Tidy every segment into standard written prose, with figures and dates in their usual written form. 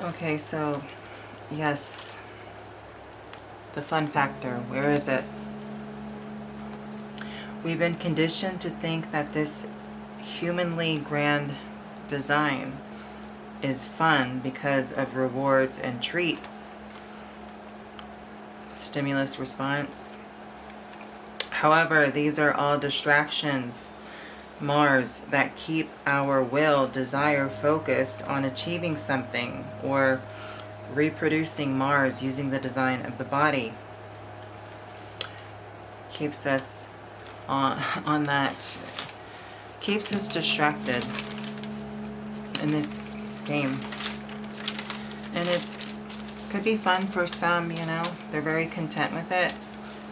Okay, so yes, the fun factor, where is it? We've been conditioned to think that this humanly grand design is fun because of rewards and treats, stimulus response. However, these are all distractions, Mars, that keep our will, desire focused on achieving something or reproducing. Mars, using the design of the body, keeps us on that, keeps us distracted in this game. And it's could be fun for some, you know, they're very content with it.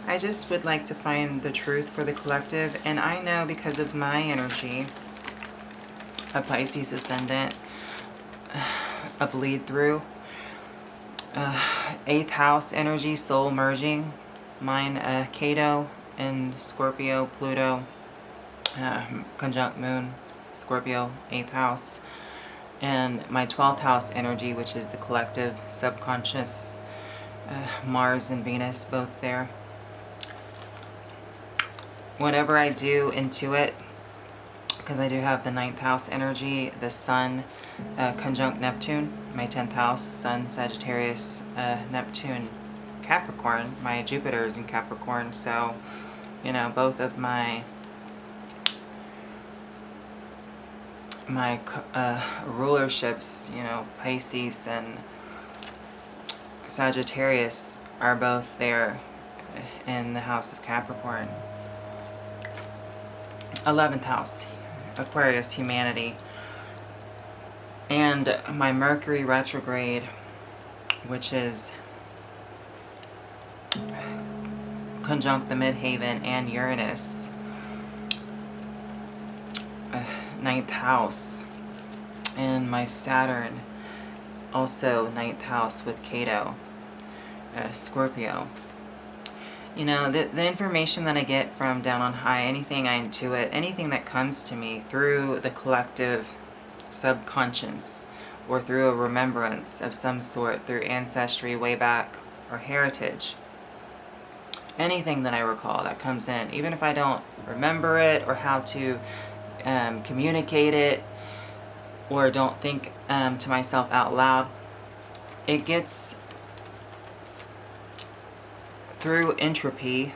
I just would like to find the truth for the collective, and I know because of my energy, a Pisces ascendant, a bleed through, 8th house energy, soul merging, mine Ketu and Scorpio, Pluto, conjunct moon, Scorpio, 8th house, and my 12th house energy, which is the collective, subconscious, Mars and Venus, both there. Whatever I do intuit, because I do have the 9th house energy, the Sun conjunct Neptune, my 10th house, Sun, Sagittarius, Neptune, Capricorn, my Jupiter is in Capricorn, so, you know, both of my rulerships, you know, Pisces and Sagittarius are both there in the house of Capricorn. 11th house, Aquarius, humanity. And my Mercury retrograde, which is conjunct the midhaven and Uranus, 9th house. And my Saturn, also 9th house with Ketu, Scorpio. You know, the information that I get from down on high, anything I intuit, anything that comes to me through the collective subconscious or through a remembrance of some sort, through ancestry way back or heritage, anything that I recall that comes in, even if I don't remember it or how to communicate it or don't think to myself out loud, it gets through entropy,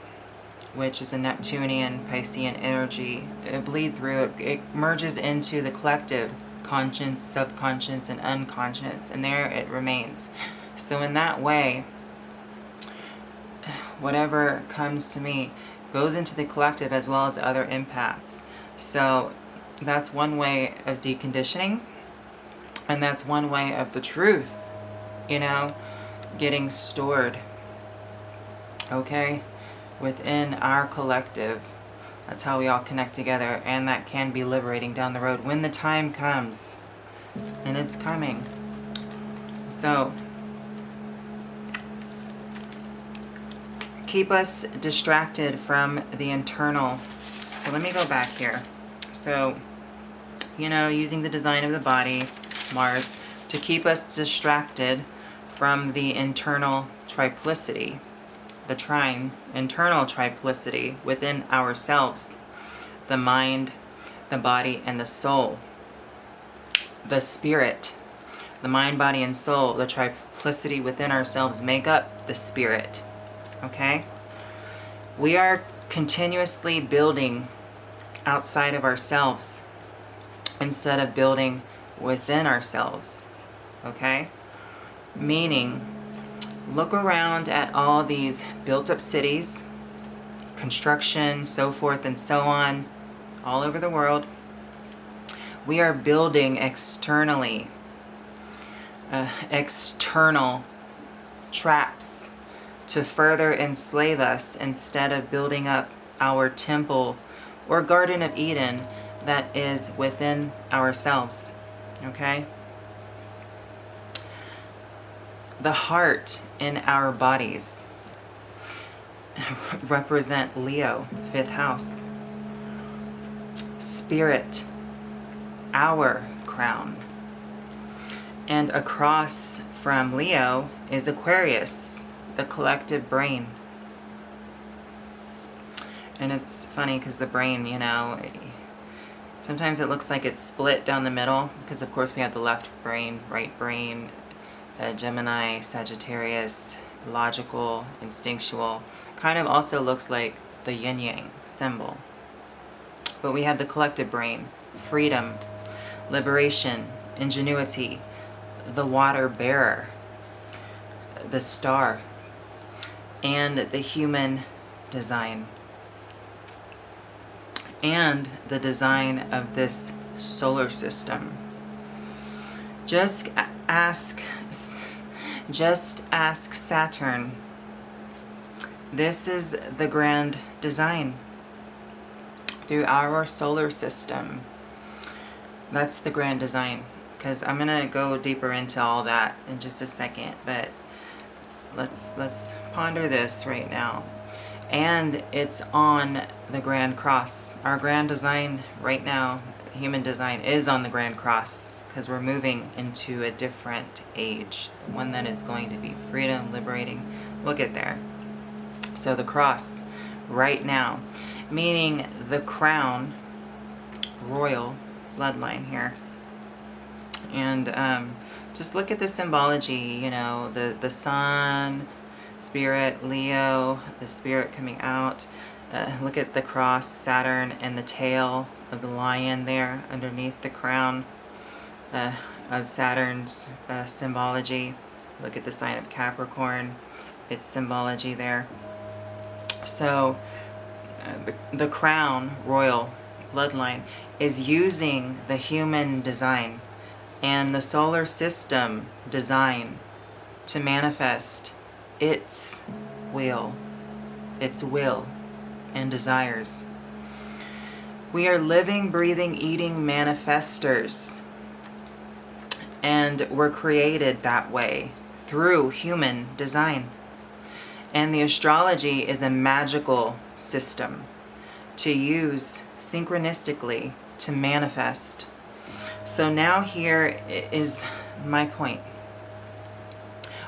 which is a Neptunian Piscean energy. It bleed through, it merges into the collective conscience, subconscious, and unconscious, and there it remains. So in that way, whatever comes to me goes into the collective as well as other empaths. So that's one way of deconditioning, and that's one way of the truth, you know, getting stored, okay, within our collective. That's how we all connect together, and that can be liberating down the road when the time comes, and it's coming. So keep us distracted from the internal. So let me go back here. So, you know, using the design of the body, Mars, to keep us distracted from the internal triplicity, the trine, internal triplicity within ourselves, the mind, the body, and the soul, the spirit, the mind, body, and soul, the triplicity within ourselves make up the spirit, okay? We are continuously building outside of ourselves instead of building within ourselves, okay? Meaning, look around at all these built-up cities, construction, so forth and so on, all over the world. We are building externally, external traps to further enslave us instead of building up our temple or Garden of Eden that is within ourselves, okay? The heart in our bodies represent Leo, 5th house. Spirit, our crown. And across from Leo is Aquarius, the collective brain. And it's funny because the brain, you know, sometimes it looks like it's split down the middle because of course we have the left brain, right brain, Gemini, Sagittarius, logical, instinctual. Kind of also looks like the yin-yang symbol. But we have the collective brain, freedom, liberation, ingenuity, the water bearer, the star, and the human design. And the design of this solar system. Just ask Saturn. This is the grand design through our solar system. That's the grand design. Because I'm gonna go deeper into all that in just a second, but let's ponder this right now. And it's on the Grand Cross. Our grand design right now, human design, is on the Grand Cross because we're moving into a different age, one that is going to be freedom, liberating. We'll get there. So the cross right now, meaning the crown, royal bloodline here. And just look at the symbology, you know, the sun, spirit, Leo, the spirit coming out. Look at the cross, Saturn, and the tail of the lion there underneath the crown of Saturn's symbology. Look at the sign of Capricorn, its symbology there. So the crown, royal bloodline, is using the human design and the solar system design to manifest its will and desires. We are living, breathing, eating manifestors, and we're created that way through human design. And the astrology is a magical system to use synchronistically to manifest. So now here is my point.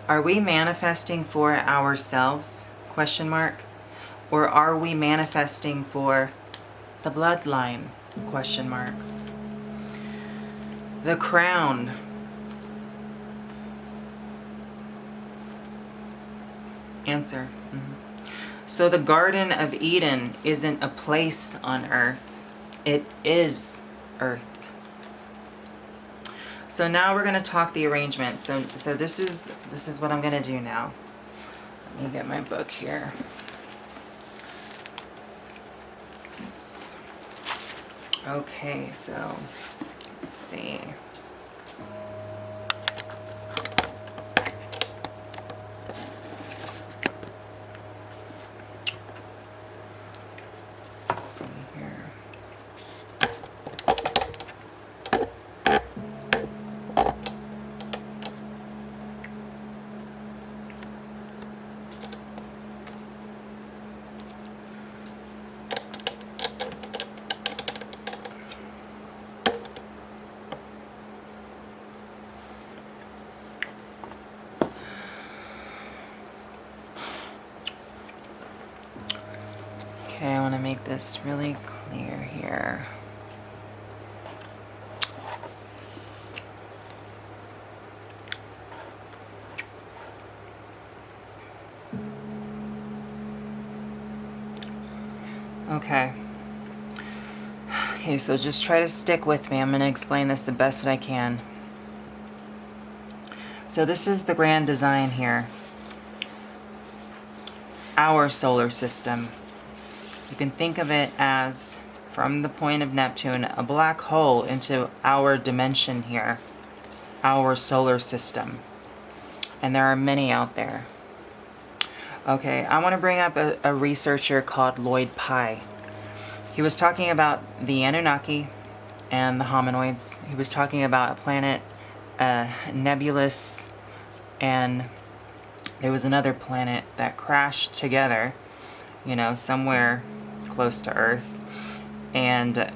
Are we manifesting for ourselves? Question mark. Or are we manifesting for the bloodline? Question mark. The crown. Answer. So the Garden of Eden isn't a place on earth. It is earth. So now we're going to talk the arrangement. So this is what I'm going to do now. Let me get my book here. Oops. Okay, so let's see. Okay, I want to make this really clear here. Okay, so just try to stick with me. I'm going to explain this the best that I can. So this is the grand design here. Our solar system. You can think of it as, from the point of Neptune, a black hole into our dimension here. Our solar system. And there are many out there. Okay, I want to bring up a researcher called Lloyd Pye. He was talking about the Anunnaki and the hominoids. He was talking about a planet, nebulous, and there was another planet that crashed together, you know, somewhere close to Earth. And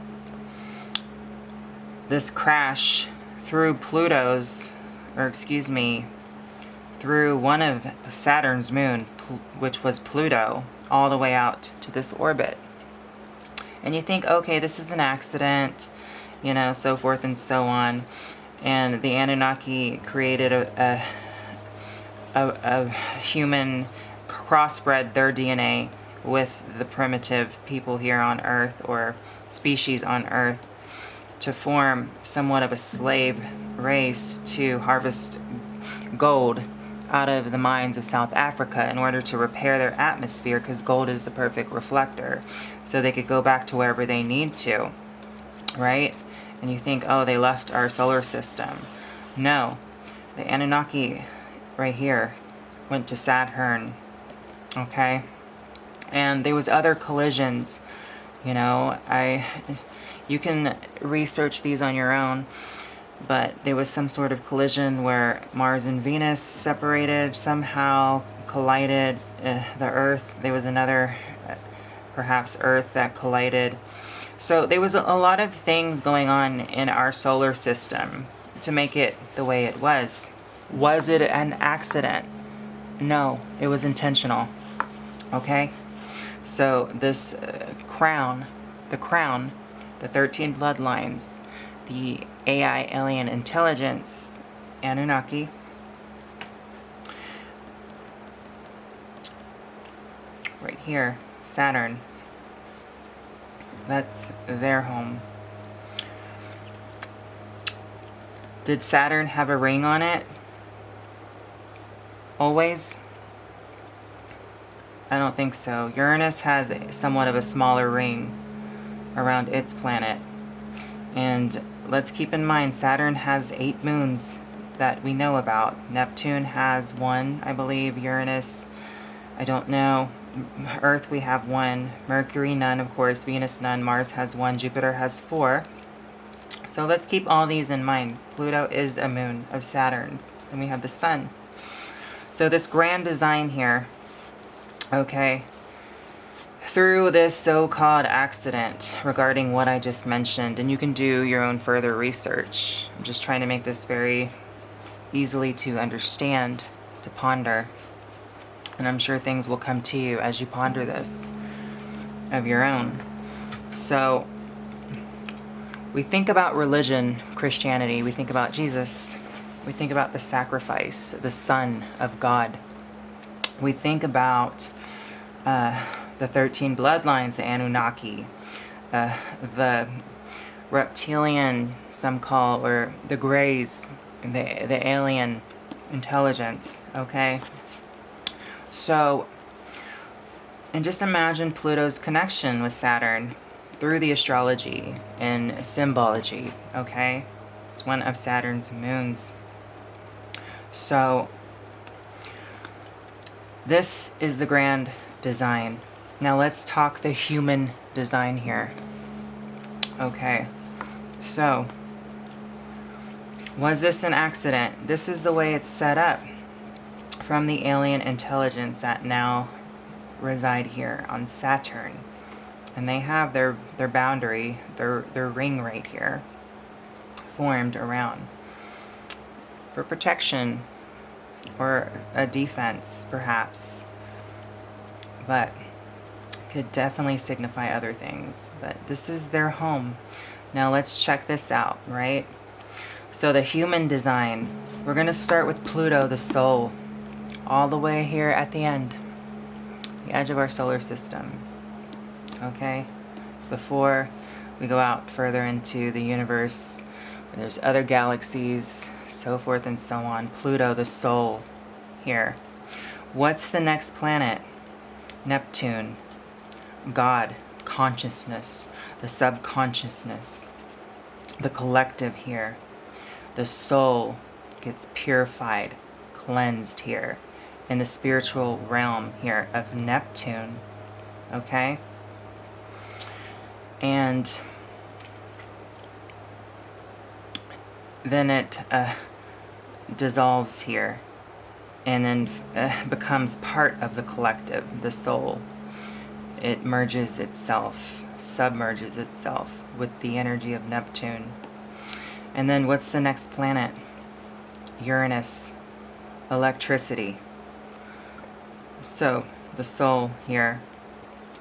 this crash threw Pluto's or excuse me, through one of Saturn's moon, which was Pluto, all the way out to this orbit. And you think, okay, this is an accident, you know, so forth and so on. And the Anunnaki created a human, crossbred their DNA with the primitive people here on Earth, or species on Earth, to form somewhat of a slave race to harvest gold out of the mines of South Africa in order to repair their atmosphere, because gold is the perfect reflector, so they could go back to wherever they need to, right? And you think, oh, they left our solar system. No, the Anunnaki right here went to Saturn, okay? And there was other collisions, you know, you can research these on your own, but there was some sort of collision where Mars and Venus separated, somehow collided, the Earth. There was another, perhaps Earth, that collided. So there was a lot of things going on in our solar system to make it the way it was. Was it an accident? No, it was intentional. Okay? So this crown, the 13 bloodlines, the AI alien intelligence, Anunnaki, right here, Saturn, that's their home. Did Saturn have a ring on it? Always? I don't think so. Uranus has somewhat of a smaller ring around its planet. And let's keep in mind, Saturn has 8 moons that we know about. Neptune has 1, I believe. Uranus, I don't know. Earth, we have 1. Mercury, none, of course. Venus, none. Mars has 1. Jupiter has 4. So let's keep all these in mind. Pluto is a moon of Saturn's. And we have the sun. So this grand design here, okay, through this so-called accident regarding what I just mentioned, and you can do your own further research. I'm just trying to make this very easily to understand, to ponder. And I'm sure things will come to you as you ponder this of your own. So we think about religion, Christianity, we think about Jesus, we think about the sacrifice, the Son of God. We think about the 13 bloodlines, the Anunnaki, the reptilian, some call, or the Greys, the alien intelligence, okay? So, and just imagine Pluto's connection with Saturn through the astrology and symbology, okay? It's one of Saturn's moons. So, this is the grand design. Now let's talk the human design here. Okay, so, was this an accident? This is the way it's set up from the alien intelligence that now reside here on Saturn. And they have their boundary, their ring right here, formed around for protection or a defense, perhaps. But could definitely signify other things. But this is their home. Now let's check this out, right? So the human design, we're going to start with Pluto, the soul, all the way here at the end, the edge of our solar system. Okay? Before we go out further into the universe, where there's other galaxies, so forth and so on. Pluto, the soul, here. What's the next planet? Neptune. God, consciousness, the subconsciousness, the collective here. The soul gets purified, cleansed here in the spiritual realm here of Neptune, okay? And then it dissolves here and then becomes part of the collective, the soul. It merges itself, submerges itself with the energy of Neptune. And then what's the next planet? Uranus, electricity. So the soul here,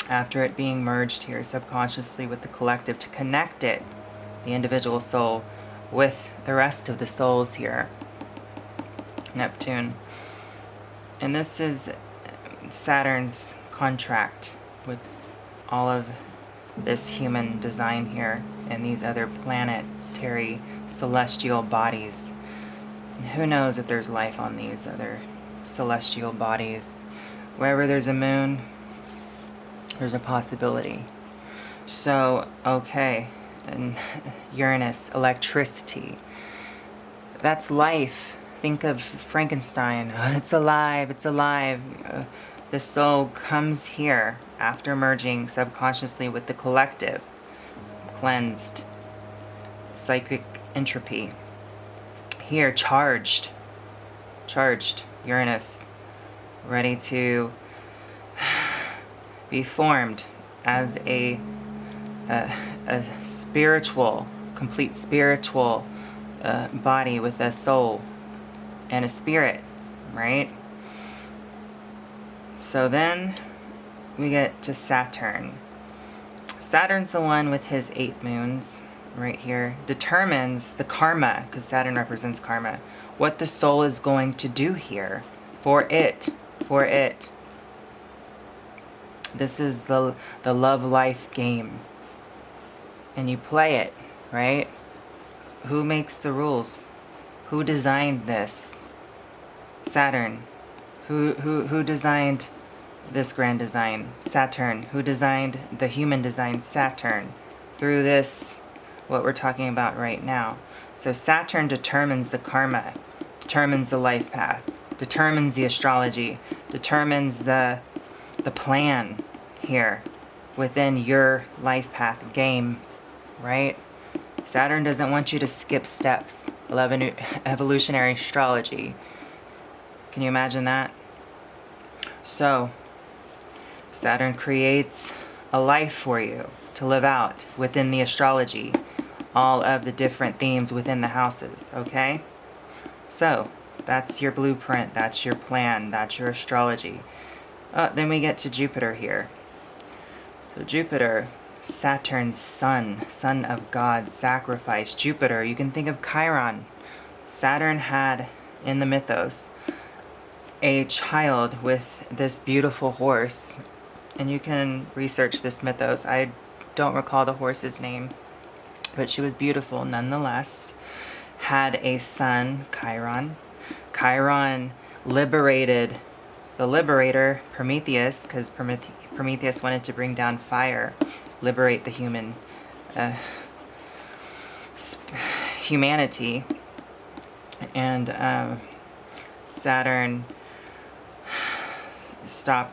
after it being merged here subconsciously with the collective to connect it, the individual soul, with the rest of the souls here, Neptune. And this is Saturn's contract with all of this human design here and these other planetary celestial bodies. And who knows if there's life on these other celestial bodies. Wherever there's a moon, there's a possibility. So, okay, and Uranus, electricity. That's life. Think of Frankenstein. It's alive, it's alive. The soul comes here after merging subconsciously with the collective, cleansed, psychic entropy. Here, charged, Uranus, ready to be formed as a spiritual, complete spiritual body with a soul and a spirit, right? So then we get to Saturn. Saturn's the one with his 8 moons right here, determines the karma, because Saturn represents karma, what the soul is going to do here for it. This is the love life game. And you play it, right? Who makes the rules? Who designed this? Saturn. Who designed this grand design? Saturn. Who designed the human design? Saturn. Through this, what we're talking about right now. So Saturn determines the karma, determines the life path, determines the astrology, determines the plan here within your life path game, right? Saturn doesn't want you to skip steps. Evolutionary astrology. Can you imagine that? So, Saturn creates a life for you to live out within the astrology. All of the different themes within the houses, okay? So, that's your blueprint, that's your plan, that's your astrology. Then we get to Jupiter here. So Jupiter, Saturn's son of God, sacrifice. Jupiter, you can think of Chiron. Saturn had, in the mythos, a child with this beautiful horse. And you can research this mythos. I don't recall the horse's name, but she was beautiful nonetheless. Had a son, Chiron. Chiron liberated the liberator, Prometheus, because Prometheus wanted to bring down fire, liberate the humanity. And Saturn stopped